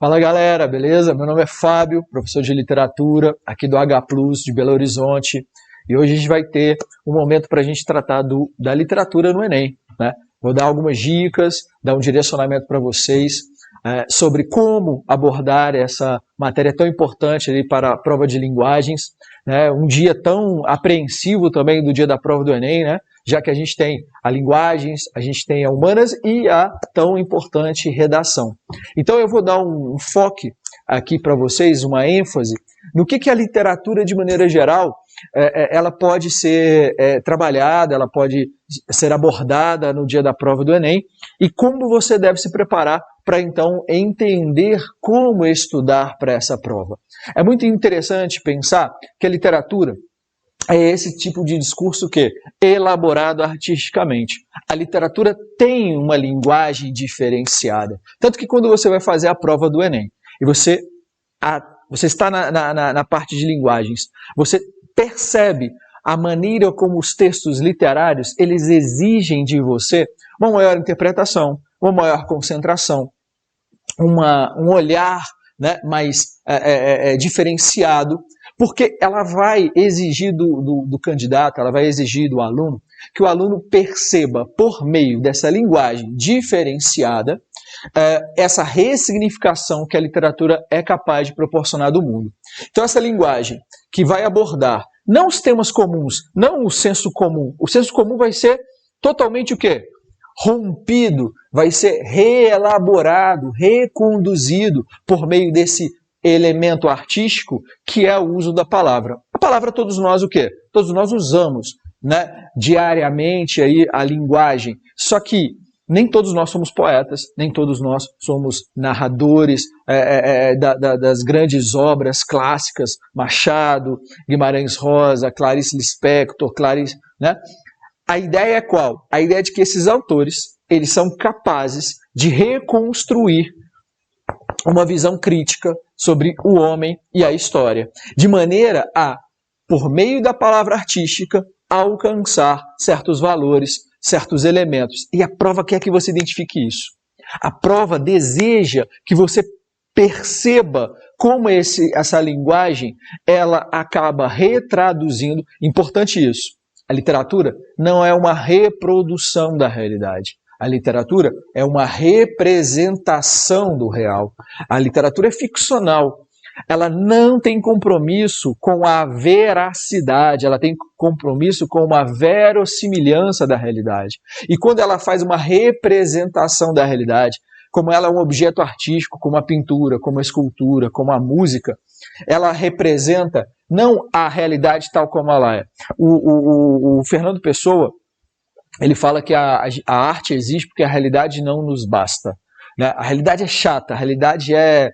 Fala galera, beleza? Meu nome é Fábio, professor de literatura aqui do H Plus de Belo Horizonte, e hoje a gente vai ter um momento para a gente tratar da literatura no Enem, né? Vou dar algumas dicas, dar um direcionamento para vocês sobre como abordar essa matéria tão importante ali para a prova de linguagens, né? Um dia tão apreensivo também do dia da prova do Enem, né? Já que a gente tem a linguagens, a gente tem a humanas e a tão importante redação. Então eu vou dar um foco aqui para vocês, uma ênfase, no que a literatura de maneira geral, ela pode ser trabalhada, ela pode ser abordada no dia da prova do Enem, e como você deve se preparar para então entender como estudar para essa prova. É muito interessante pensar que a literatura é esse tipo de discurso que é elaborado artisticamente. A literatura tem uma linguagem diferenciada. Tanto que quando você vai fazer a prova do Enem, e você está na parte de linguagens, você percebe a maneira como os textos literários, eles exigem de você uma maior interpretação, uma maior concentração, um olhar, né, mais diferenciado, porque ela vai exigir do candidato, ela vai exigir do aluno, que o aluno perceba, por meio dessa linguagem diferenciada, essa ressignificação que a literatura é capaz de proporcionar do mundo. Então essa linguagem que vai abordar não os temas comuns, não o senso comum vai ser totalmente o quê? Rompido, vai ser reelaborado, reconduzido por meio desse elemento artístico que é o uso da palavra. A palavra todos nós o quê? Todos nós usamos, né, diariamente aí a linguagem, só que nem todos nós somos poetas, nem todos nós somos narradores das grandes obras clássicas, Machado, Guimarães Rosa, Clarice Lispector, né? A ideia é qual? A ideia é de que esses autores, eles são capazes de reconstruir uma visão crítica sobre o homem e a história, de maneira a, por meio da palavra artística, alcançar certos valores, certos elementos. E a prova quer que você identifique isso. A prova deseja que você perceba como essa linguagem ela acaba retraduzindo. Importante isso. A literatura não é uma reprodução da realidade. A literatura é uma representação do real. A literatura é ficcional. Ela não tem compromisso com a veracidade, ela tem compromisso com uma verossimilhança da realidade. E quando ela faz uma representação da realidade, como ela é um objeto artístico, como a pintura, como a escultura, como a música, ela representa não a realidade tal como ela é. O Fernando Pessoa, ele fala que a arte existe porque a realidade não nos basta, né? A realidade é chata, a realidade é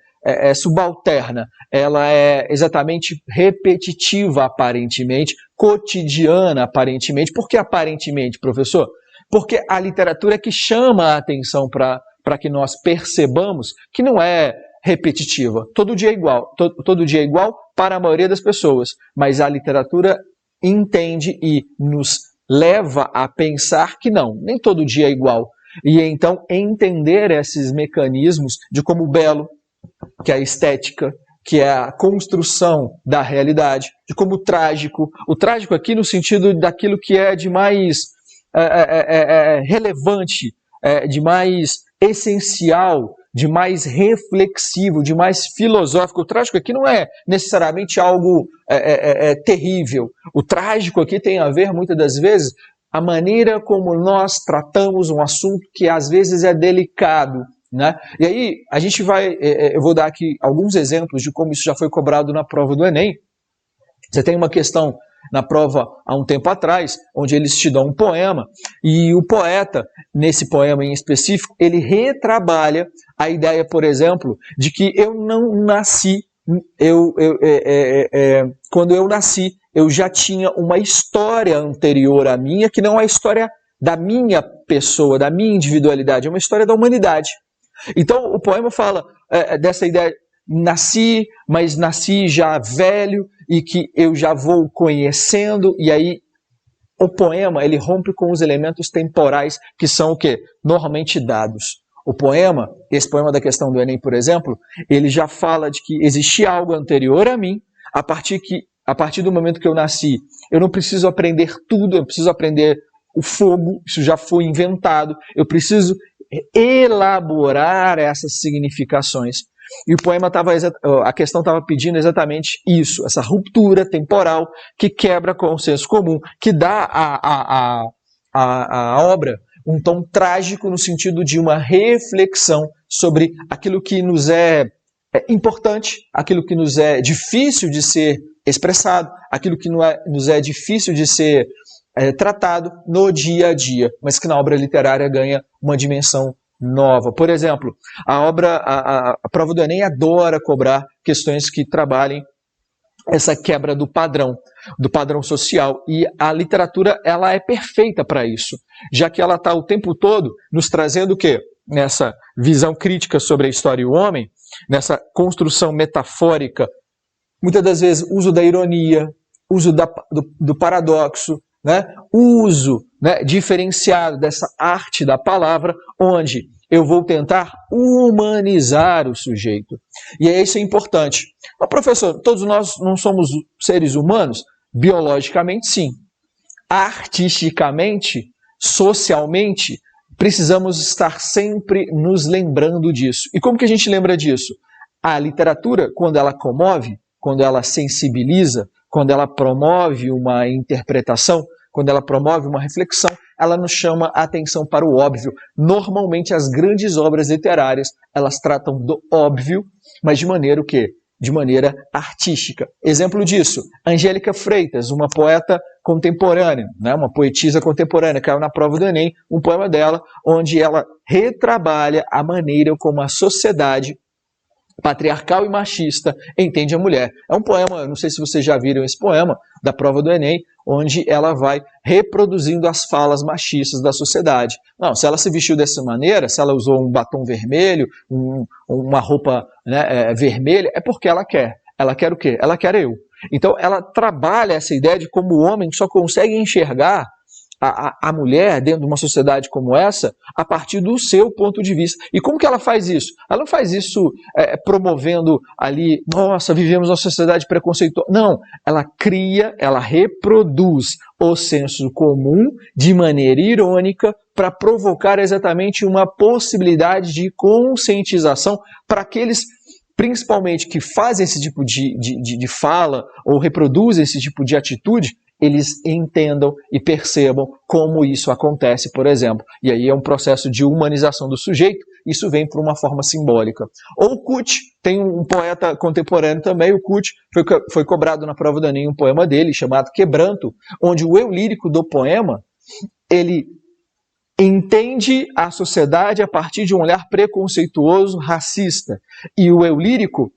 subalterna, ela é exatamente repetitiva aparentemente, cotidiana aparentemente. Por que aparentemente, professor? Porque a literatura é que chama a atenção para que nós percebamos que não é repetitiva. Todo dia é igual, todo dia é igual para a maioria das pessoas, mas a literatura entende e nos leva a pensar que não, nem todo dia é igual. E então entender esses mecanismos de como o belo, que é a estética, que é a construção da realidade, de como o trágico aqui no sentido daquilo que é de mais relevante, de mais essencial, de mais reflexivo, de mais filosófico. O trágico aqui não é necessariamente algo terrível. O trágico aqui tem a ver, muitas das vezes, a maneira como nós tratamos um assunto que às vezes é delicado, né? E aí a gente eu vou dar aqui alguns exemplos de como isso já foi cobrado na prova do Enem. Você tem uma questão na prova há um tempo atrás, onde eles te dão um poema, e o poeta, nesse poema em específico, ele retrabalha a ideia, por exemplo, de que eu não nasci, quando eu nasci, eu já tinha uma história anterior à minha, que não é a história da minha pessoa, da minha individualidade, é uma história da humanidade. Então o poema fala dessa ideia, nasci, mas nasci já velho e que eu já vou conhecendo, e aí o poema ele rompe com os elementos temporais que são o quê? Normalmente dados. O poema, esse poema da questão do Enem, por exemplo, ele já fala de que existia algo anterior a mim, a partir do momento que eu nasci, eu não preciso aprender tudo, eu preciso aprender o fogo, isso já foi inventado, eu preciso elaborar essas significações. E o poema a questão estava pedindo exatamente isso, essa ruptura temporal que quebra com o senso comum, que dá à obra um tom trágico no sentido de uma reflexão sobre aquilo que nos é importante, aquilo que nos é difícil de ser expressado, aquilo que nos é difícil de ser tratado no dia a dia, mas que na obra literária ganha uma dimensão nova. Por exemplo, a prova do Enem adora cobrar questões que trabalhem essa quebra do padrão social, e a literatura ela é perfeita para isso, já que ela está o tempo todo nos trazendo o quê? Nessa visão crítica sobre a história e o homem, nessa construção metafórica, muitas das vezes uso da ironia, uso do paradoxo, né? Uso, né, diferenciado dessa arte da palavra, onde eu vou tentar humanizar o sujeito. E isso é importante. Mas, professor, todos nós não somos seres humanos? Biologicamente, sim. Artisticamente, socialmente, precisamos estar sempre nos lembrando disso. E como que a gente lembra disso? A literatura, quando ela comove, quando ela sensibiliza, quando ela promove uma interpretação, quando ela promove uma reflexão, ela nos chama a atenção para o óbvio. Normalmente as grandes obras literárias, elas tratam do óbvio, mas de maneira o quê? De maneira artística. Exemplo disso, Angélica Freitas, uma poeta contemporânea, né? Uma poetisa contemporânea, caiu na prova do Enem, um poema dela, onde ela retrabalha a maneira como a sociedade patriarcal e machista entende a mulher. É um poema, não sei se vocês já viram esse poema, da prova do Enem, onde ela vai reproduzindo as falas machistas da sociedade. Não, se ela se vestiu dessa maneira, se ela usou um batom vermelho, uma roupa, né, vermelha, é porque ela quer. Ela quer o quê? Ela quer eu. Então ela trabalha essa ideia de como o homem só consegue enxergar a mulher dentro de uma sociedade como essa a partir do seu ponto de vista. E como que ela faz isso? Ela não faz isso promovendo ali, nossa, vivemos uma sociedade preconceituosa. Não, ela cria, ela reproduz o senso comum de maneira irônica para provocar exatamente uma possibilidade de conscientização para aqueles, principalmente, que fazem esse tipo de fala ou reproduzem esse tipo de atitude, eles entendam e percebam como isso acontece, por exemplo. E aí é um processo de humanização do sujeito, isso vem por uma forma simbólica. Ou o Kut, tem um poeta contemporâneo também, o Kut, foi cobrado na prova do Enem um poema dele, chamado Quebranto, onde o eu lírico do poema, ele entende a sociedade a partir de um olhar preconceituoso, racista. E o eu lírico,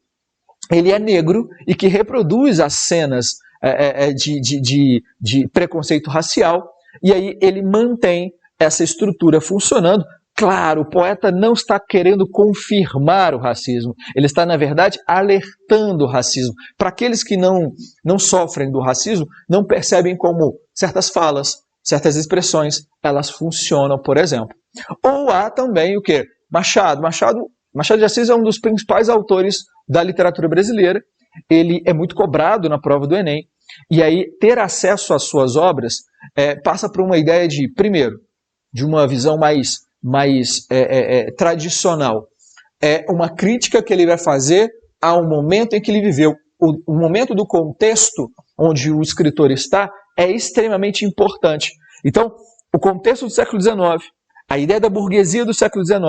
ele é negro e que reproduz as cenas de preconceito racial, e aí ele mantém essa estrutura funcionando. Claro, o poeta não está querendo confirmar o racismo, ele está, na verdade, alertando o racismo. Para aqueles que não sofrem do racismo, não percebem como certas falas, certas expressões, elas funcionam, por exemplo. Ou há também o quê? Machado de Assis é um dos principais autores da literatura brasileira. Ele é muito cobrado na prova do Enem, e aí ter acesso às suas obras passa por uma ideia de, primeiro, de uma visão mais tradicional. É uma crítica que ele vai fazer ao momento em que ele viveu. O momento do contexto onde o escritor está é extremamente importante. Então, o contexto do século XIX, a ideia da burguesia do século XIX,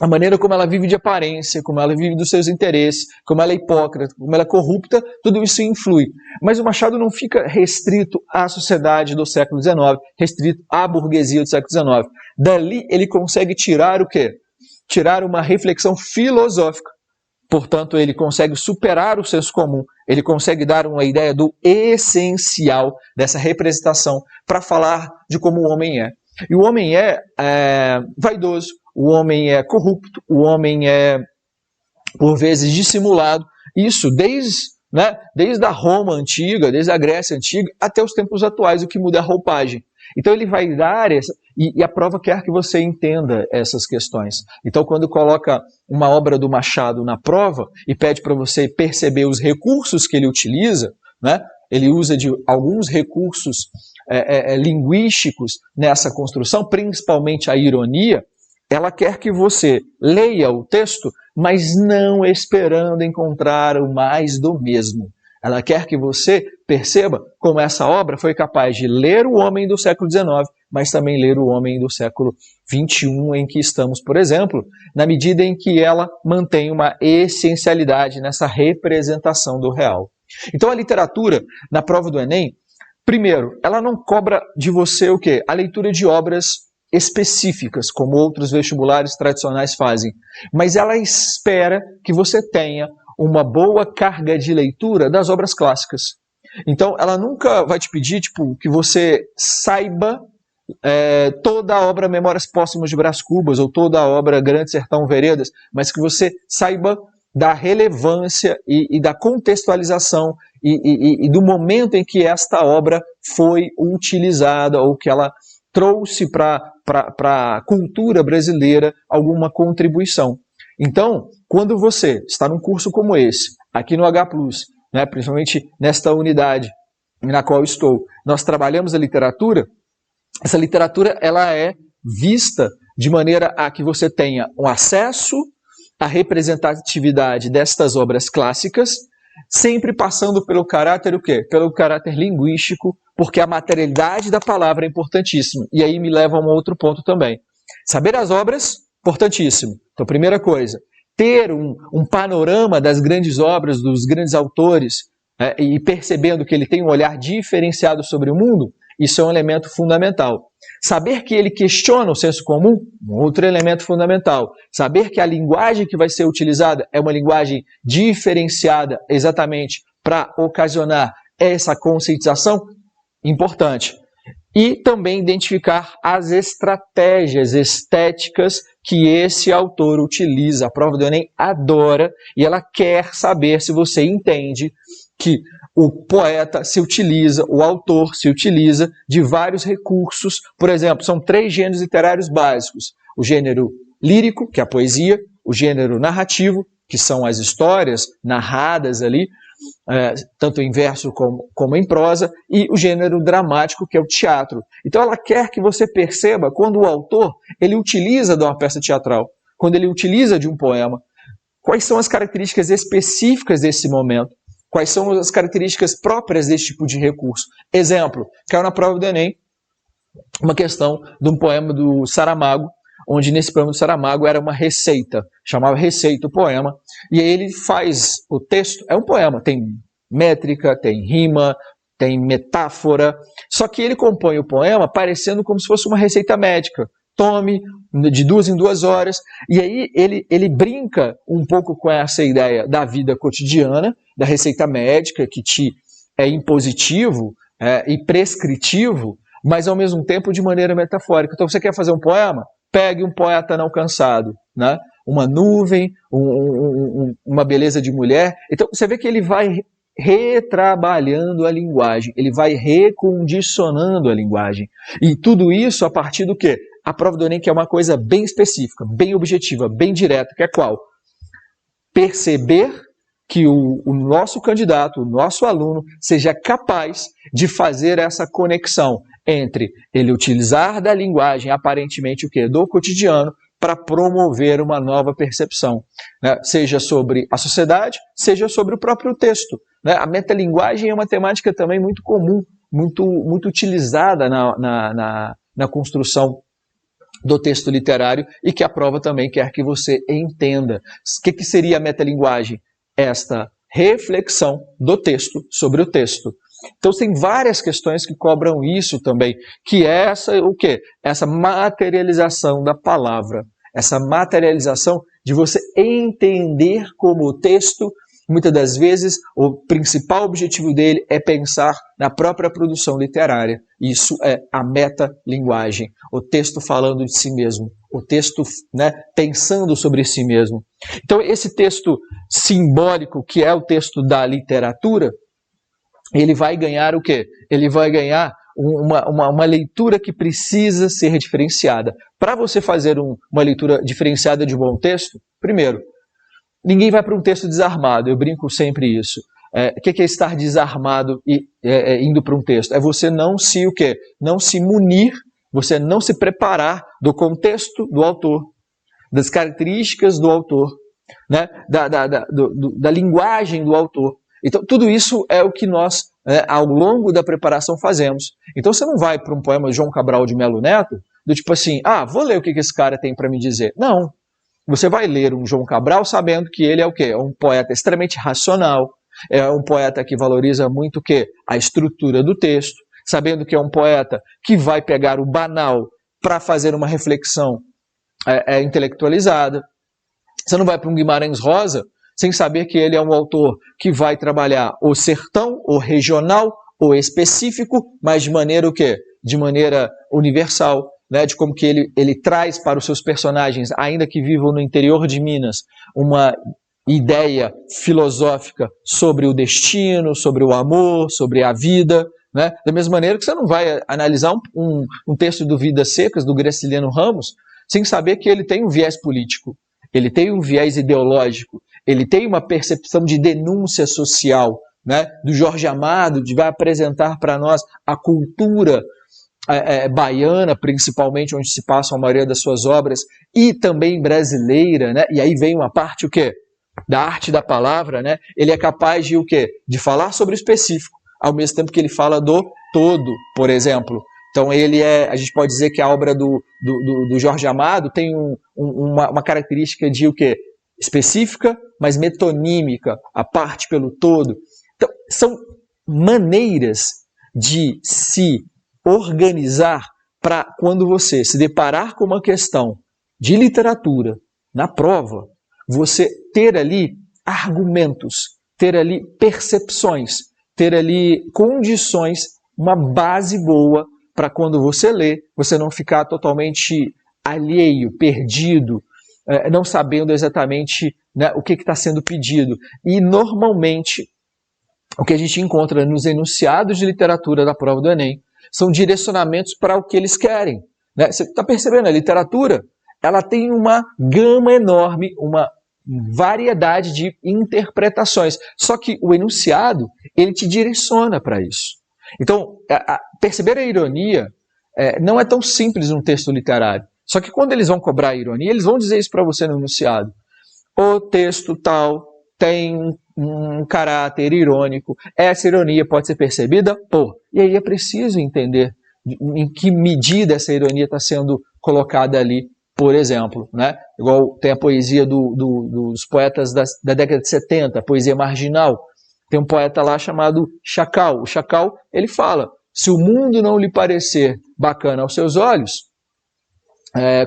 a maneira como ela vive de aparência, como ela vive dos seus interesses, como ela é hipócrita, como ela é corrupta, tudo isso influi. Mas o Machado não fica restrito à sociedade do século XIX, restrito à burguesia do século XIX. Dali ele consegue tirar o quê? Tirar uma reflexão filosófica. Portanto, ele consegue superar o senso comum, ele consegue dar uma ideia do essencial dessa representação para falar de como o homem é. E o homem é vaidoso, o homem é corrupto, o homem é, por vezes, dissimulado. Isso desde a Roma antiga, desde a Grécia antiga, até os tempos atuais, o que muda é a roupagem. Então ele vai dar e a prova quer que você entenda essas questões. Então quando coloca uma obra do Machado na prova e pede para você perceber os recursos que ele utiliza, né? Ele usa de alguns recursos linguísticos nessa construção, principalmente a ironia. Ela quer que você leia o texto, mas não esperando encontrar o mais do mesmo. Ela quer que você perceba como essa obra foi capaz de ler o homem do século XIX, mas também ler o homem do século XXI em que estamos, por exemplo, na medida em que ela mantém uma essencialidade nessa representação do real. Então a literatura, na prova do Enem, primeiro, ela não cobra de você o quê? A leitura de obras específicas, como outros vestibulares tradicionais fazem, mas ela espera que você tenha uma boa carga de leitura das obras clássicas. Então, ela nunca vai te pedir que você saiba toda a obra Memórias Póstumas de Brás Cubas ou toda a obra Grande Sertão Veredas, mas que você saiba da relevância e da contextualização e do momento em que esta obra foi utilizada ou que ela trouxe para a cultura brasileira alguma contribuição. Então, quando você está num curso como esse, aqui no H+, né, principalmente nesta unidade na qual estou, nós trabalhamos a literatura, essa literatura ela é vista de maneira a que você tenha um acesso à representatividade destas obras clássicas, sempre passando pelo caráter o quê? Pelo caráter linguístico, porque a materialidade da palavra é importantíssima. E aí me leva a um outro ponto também. Saber as obras, importantíssimo. Então, primeira coisa, ter um panorama das grandes obras, dos grandes autores, e percebendo que ele tem um olhar diferenciado sobre o mundo, isso é um elemento fundamental. Saber que ele questiona o senso comum, um outro elemento fundamental. Saber que a linguagem que vai ser utilizada é uma linguagem diferenciada exatamente para ocasionar essa conscientização, importante. E também identificar as estratégias estéticas que esse autor utiliza. A prova do Enem adora e ela quer saber se você entende que o poeta se utiliza, o autor se utiliza de vários recursos. Por exemplo, são 3 gêneros literários básicos. O gênero lírico, que é a poesia, o gênero narrativo, que são as histórias narradas ali, tanto em verso como em prosa, e o gênero dramático, que é o teatro. Então ela quer que você perceba quando o autor ele utiliza de uma peça teatral, quando ele utiliza de um poema, quais são as características específicas desse momento, quais são as características próprias desse tipo de recurso. Exemplo, caiu na prova do Enem uma questão de um poema do Saramago, onde nesse poema do Saramago era uma receita, chamava Receita o poema, e aí ele faz o texto, é um poema, tem métrica, tem rima, tem metáfora, só que ele compõe o poema parecendo como se fosse uma receita médica. Tome de 2 em 2 horas, e aí ele brinca um pouco com essa ideia da vida cotidiana, da receita médica, que te é impositivo e prescritivo, mas ao mesmo tempo de maneira metafórica. Então você quer fazer um poema? Pegue um poeta não cansado, né? Uma nuvem, uma beleza de mulher. Então você vê que ele vai retrabalhando a linguagem, ele vai recondicionando a linguagem. E tudo isso a partir do quê? A prova do Enem que é uma coisa bem específica, bem objetiva, bem direta, que é qual? Perceber que o nosso candidato, o nosso aluno, seja capaz de fazer essa conexão entre ele utilizar da linguagem aparentemente o quê? Do cotidiano para promover uma nova percepção, né? Seja sobre a sociedade, seja sobre o próprio texto, né? A metalinguagem é uma temática também muito comum, muito utilizada na construção do texto literário e que a prova também quer que você entenda. O que seria a metalinguagem? Esta reflexão do texto sobre o texto. Então tem várias questões que cobram isso também, que é o quê? Essa materialização da palavra, essa materialização de você entender como o texto, muitas das vezes, o principal objetivo dele é pensar na própria produção literária. Isso é a metalinguagem, o texto falando de si mesmo, o texto, né, pensando sobre si mesmo. Então esse texto simbólico, que é o texto da literatura, ele vai ganhar o quê? Ele vai ganhar uma leitura que precisa ser diferenciada. Para você fazer uma leitura diferenciada de um bom texto, primeiro, ninguém vai para um texto desarmado, eu brinco sempre isso. O que é estar desarmado e indo para um texto? É você não se Não se munir, você não se preparar do contexto do autor, das características do autor, né? da linguagem do autor. Então, tudo isso é o que nós, ao longo da preparação, fazemos. Então, você não vai para um poema de João Cabral de Melo Neto, do tipo assim, vou ler o que esse cara tem para me dizer. Não. Você vai ler um João Cabral sabendo que ele é o quê? É um poeta extremamente racional, é um poeta que valoriza muito o quê? A estrutura do texto, sabendo que é um poeta que vai pegar o banal para fazer uma reflexão intelectualizada. Você não vai para um Guimarães Rosa sem saber que ele é um autor que vai trabalhar o sertão, o regional, o específico, mas de maneira o quê? De maneira universal, né? De como que ele traz para os seus personagens, ainda que vivam no interior de Minas, uma ideia filosófica sobre o destino, sobre o amor, sobre a vida, né? Da mesma maneira que você não vai analisar um texto do Vidas Secas, do Graciliano Ramos, sem saber que ele tem um viés político, ele tem um viés ideológico, ele tem uma percepção de denúncia social, né? Do Jorge Amado, de vai apresentar para nós a cultura baiana, principalmente, onde se passam a maioria das suas obras, e também brasileira, né? E aí vem uma parte, o quê? Da arte da palavra, né? Ele é capaz de o quê? De falar sobre o específico, ao mesmo tempo que ele fala do todo, por exemplo. Então a gente pode dizer que a obra do Jorge Amado tem uma característica de o quê? Específica, mas metonímica, a parte pelo todo. Então, são maneiras de se organizar para quando você se deparar com uma questão de literatura na prova, você ter ali argumentos, ter ali percepções, ter ali condições, uma base boa para quando você lê, você não ficar totalmente alheio, perdido, não sabendo exatamente, né, o que está sendo pedido. E normalmente o que a gente encontra nos enunciados de literatura da prova do Enem são direcionamentos para o que eles querem, né? Você está percebendo? A literatura ela tem uma gama enorme, uma variedade de interpretações. Só que o enunciado, ele te direciona para isso. Então, perceber a ironia não é tão simples num texto literário. Só que quando eles vão cobrar a ironia, eles vão dizer isso para você no enunciado. O texto tal tem um caráter irônico. Essa ironia pode ser percebida por... E aí é preciso entender em que medida essa ironia está sendo colocada ali, por exemplo, né? Igual tem a poesia dos poetas da década de 70, a poesia marginal. Tem um poeta lá chamado Chacal. O Chacal, ele fala, se o mundo não lhe parecer bacana aos seus olhos,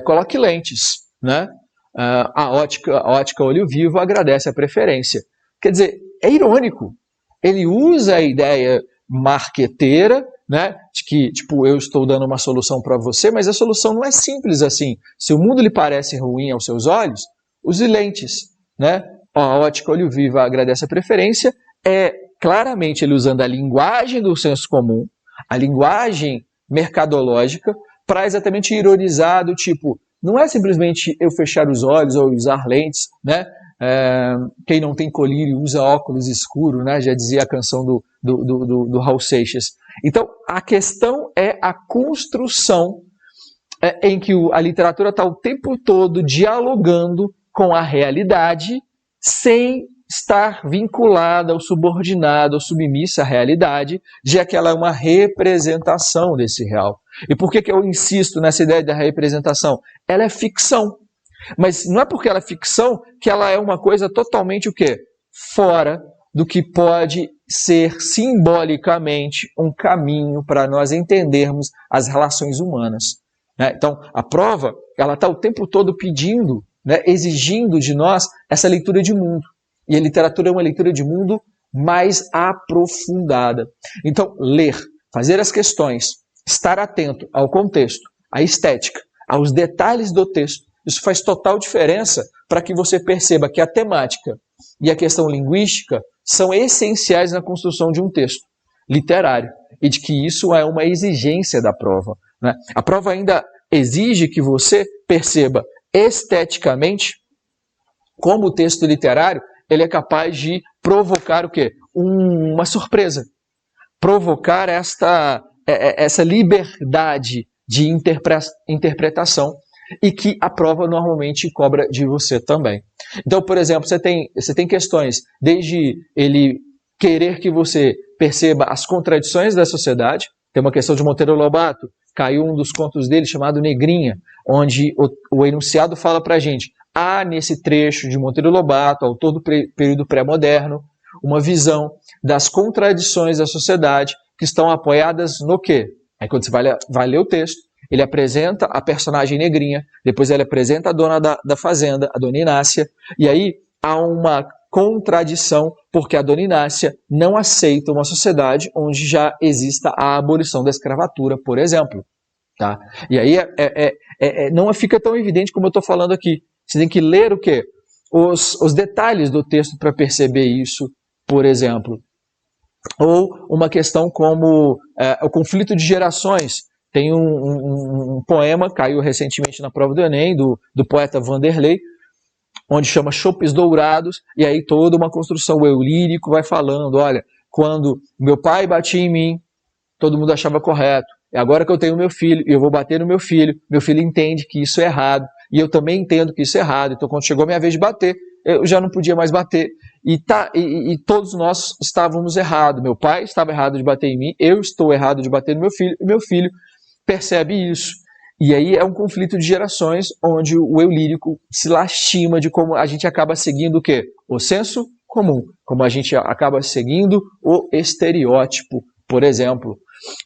coloque lentes, né? A ótica olho vivo agradece a preferência. Quer dizer, é irônico. Ele usa a ideia marqueteira, né, de que, tipo, eu estou dando uma solução para você, mas a solução não é simples assim. Se o mundo lhe parece ruim aos seus olhos, use lentes, né? A ótica olho vivo agradece a preferência, claramente ele usando a linguagem do senso comum, a linguagem mercadológica, para exatamente ironizar do tipo, não é simplesmente eu fechar os olhos ou usar lentes, né? Quem não tem colírio usa óculos escuros, né? Já dizia a canção do Raul Seixas. Então, a questão é a construção em que a literatura está o tempo todo dialogando com a realidade sem estar vinculada ou subordinada ou submissa à realidade, já que ela é uma representação desse real. E por que eu insisto nessa ideia da representação? Ela é ficção. Mas não é porque ela é ficção que ela é uma coisa totalmente o quê? Fora do que pode ser simbolicamente um caminho para nós entendermos as relações humanas. Né? Então, a prova ela está o tempo todo pedindo, né, exigindo de nós essa leitura de mundo. E a literatura é uma leitura de mundo mais aprofundada. Então, ler, fazer as questões, estar atento ao contexto, à estética, aos detalhes do texto, isso faz total diferença para que você perceba que a temática e a questão linguística são essenciais na construção de um texto. literário e de que isso é uma exigência da prova, né? A prova ainda exige que você perceba esteticamente como o texto literário ele é capaz de provocar o quê? Uma surpresa, provocar essa liberdade de interpretação e que a prova normalmente cobra de você também. Então, por exemplo, você tem questões desde ele querer que você perceba as contradições da sociedade. Tem uma questão de Monteiro Lobato, caiu um dos contos dele chamado Negrinha, onde o enunciado fala para a gente, há nesse trecho de Monteiro Lobato, autor do período pré-moderno, uma visão das contradições da sociedade que estão apoiadas no quê? Aí quando você vai ler o texto, ele apresenta a personagem Negrinha, depois ele apresenta a dona da fazenda, a dona Inácia, e aí há uma contradição, porque a dona Inácia não aceita uma sociedade onde já exista a abolição da escravatura, por exemplo. Tá? E aí não fica tão evidente como eu estou falando aqui. Você tem que ler o quê? Os detalhes do texto para perceber isso, por exemplo. Ou uma questão como o conflito de gerações. Tem um poema, caiu recentemente na prova do Enem, do poeta Vanderlei, onde chama Chopes Dourados, e aí toda uma construção, o eu lírico vai falando, olha, quando meu pai batia em mim, todo mundo achava correto, e agora que eu tenho meu filho, e eu vou bater no meu filho entende que isso é errado, e eu também entendo que isso é errado, então quando chegou a minha vez de bater, eu já não podia mais bater, e todos nós estávamos errados, meu pai estava errado de bater em mim, eu estou errado de bater no meu filho, e meu filho percebe isso. E aí é um conflito de gerações onde o eu lírico se lastima de como a gente acaba seguindo o quê? O senso comum, como a gente acaba seguindo o estereótipo, por exemplo.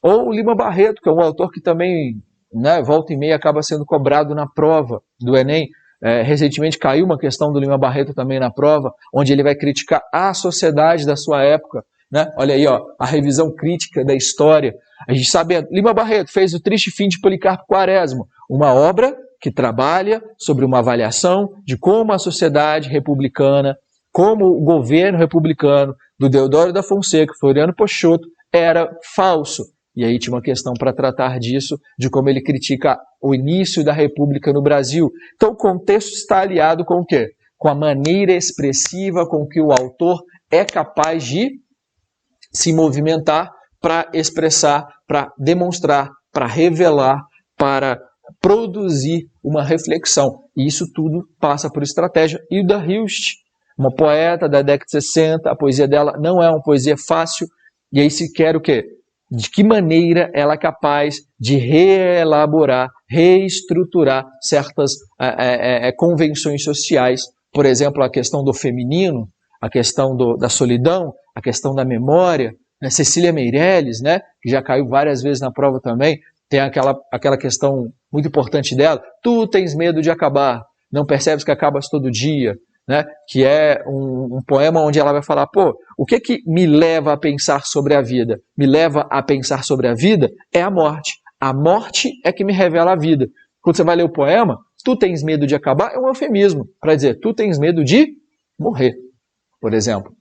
Ou o Lima Barreto, que é um autor que também, né, volta e meia acaba sendo cobrado na prova do Enem. Recentemente caiu uma questão do Lima Barreto também na prova, onde ele vai criticar a sociedade da sua época. Né? Olha aí, ó, a revisão crítica da história. A gente sabe, Lima Barreto fez O Triste Fim de Policarpo Quaresma, uma obra que trabalha sobre uma avaliação de como a sociedade republicana, como o governo republicano do Deodoro da Fonseca, Floriano Peixoto, era falso. E aí tinha uma questão para tratar disso, de como ele critica o início da República no Brasil. Então o contexto está aliado com o quê? Com a maneira expressiva com que o autor é capaz de se movimentar para expressar, para demonstrar, para revelar, para produzir uma reflexão. E isso tudo passa por estratégia. Hilda Hilst, uma poeta da década de 60, a poesia dela não é uma poesia fácil, e aí se quer o quê? De que maneira ela é capaz de reelaborar, reestruturar certas convenções sociais, por exemplo, a questão do feminino, a questão da solidão, a questão da memória, né? Cecília Meirelles, né? Que já caiu várias vezes na prova também, tem aquela questão muito importante dela, tu tens medo de acabar, não percebes que acabas todo dia, né? Que é um poema onde ela vai falar, pô, o que me leva a pensar sobre a vida? Me leva a pensar sobre a vida é a morte. A morte é que me revela a vida. Quando você vai ler o poema, tu tens medo de acabar, é um eufemismo para dizer, tu tens medo de morrer, por exemplo.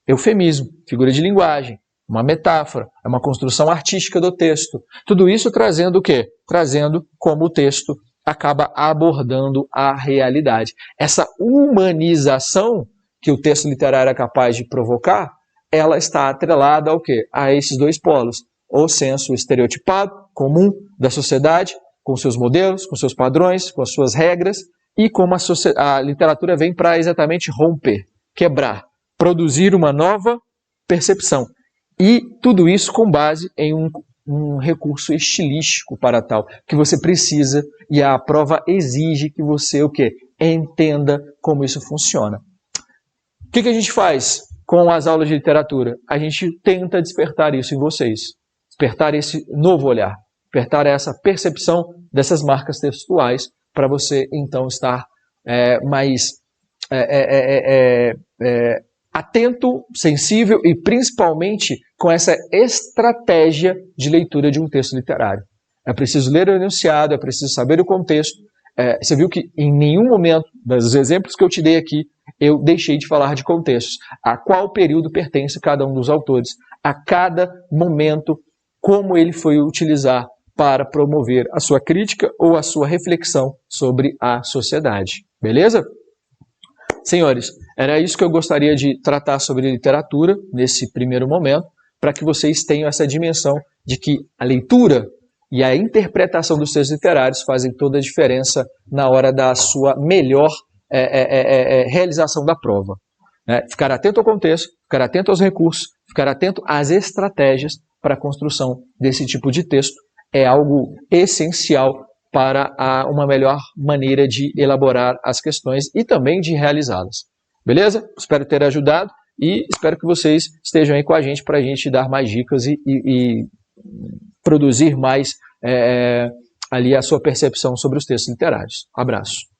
Eufemismo, figura de linguagem, uma metáfora, é uma construção artística do texto. Tudo isso trazendo o quê? Trazendo como o texto acaba abordando a realidade. Essa humanização que o texto literário é capaz de provocar, ela está atrelada ao quê? A esses dois polos. O senso estereotipado, comum da sociedade, com seus modelos, com seus padrões, com as suas regras, e como a literatura vem para exatamente romper, quebrar, produzir uma nova percepção. E tudo isso com base em um recurso estilístico para tal, que você precisa, e a prova exige que você o quê? Entenda como isso funciona. O que a gente faz com as aulas de literatura? A gente tenta despertar isso em vocês, despertar esse novo olhar, despertar essa percepção dessas marcas textuais, para você então estar mais atento, sensível e principalmente com essa estratégia de leitura de um texto literário. É preciso ler o enunciado, é preciso saber o contexto, Você viu que em nenhum momento dos exemplos que eu te dei aqui, eu deixei de falar de contextos. A qual período pertence cada um dos autores, a cada momento, como ele foi utilizar para promover a sua crítica ou a sua reflexão sobre a sociedade. Beleza? Senhores, era isso que eu gostaria de tratar sobre literatura nesse primeiro momento, para que vocês tenham essa dimensão de que a leitura e a interpretação dos textos literários fazem toda a diferença na hora da sua melhor realização da prova. Ficar atento ao contexto, ficar atento aos recursos, ficar atento às estratégias para a construção desse tipo de texto é algo essencial para uma melhor maneira de elaborar as questões e também de realizá-las. Beleza? Espero ter ajudado e espero que vocês estejam aí com a gente para a gente dar mais dicas e produzir mais ali a sua percepção sobre os textos literários. Abraço.